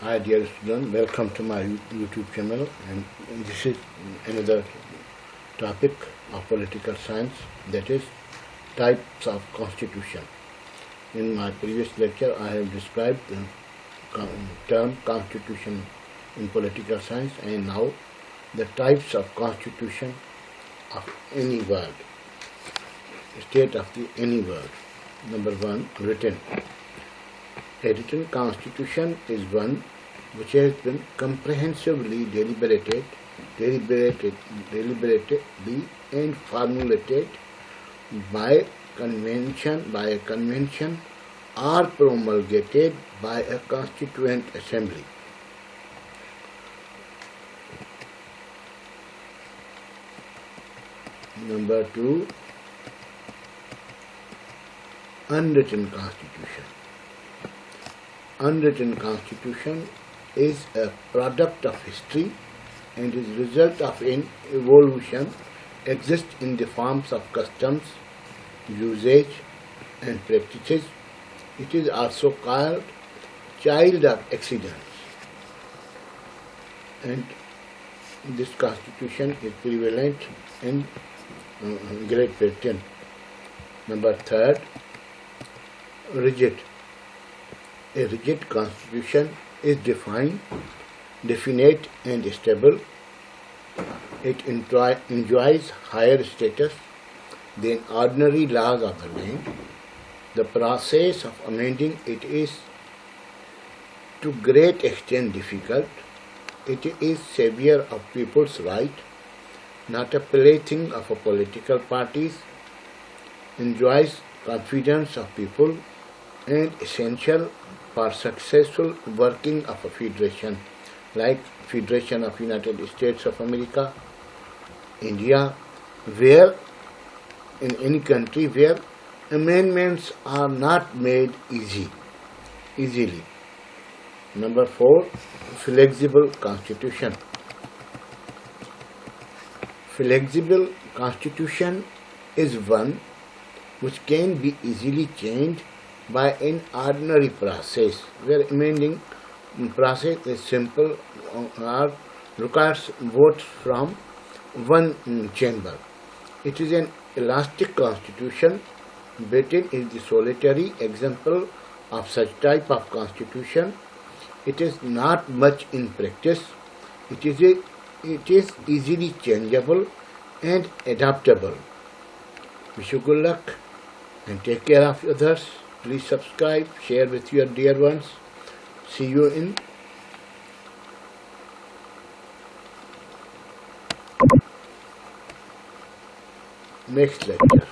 Hi dear students, welcome to my YouTube channel, and this is another topic of political science, that is types of constitution. In my previous lecture I have described the term constitution in political science, and now the types of constitution of any world, state of the any world. Number 1, written. A written constitution is one which has been comprehensively deliberated and formulated by a convention or promulgated by a constituent assembly. Number 2, unwritten constitution. Unwritten constitution is a product of history and is result of an evolution, exists in the forms of customs, usage and practices. It is also called child of accidents, and this constitution is prevalent in Great Britain. Number 3, rigid. A rigid constitution is definite and stable. It enjoys higher status than ordinary laws of the land. The process of amending it is to great extent difficult. It is savior of people's right, not a plaything of a political parties, enjoys confidence of people, and essential for successful working of a federation like Federation of United States of America, India, where in any country where amendments are not made easily. Number 4, flexible constitution. Flexible constitution is one which can be easily changed by an ordinary process, where amending process is simple or requires votes from one chamber. It is an elastic constitution. Britain is the solitary example of such type of constitution. It is not much in practice. It is easily changeable and adaptable. Wish you good luck and take care of others. Please subscribe, share with your dear ones. See you in next lecture.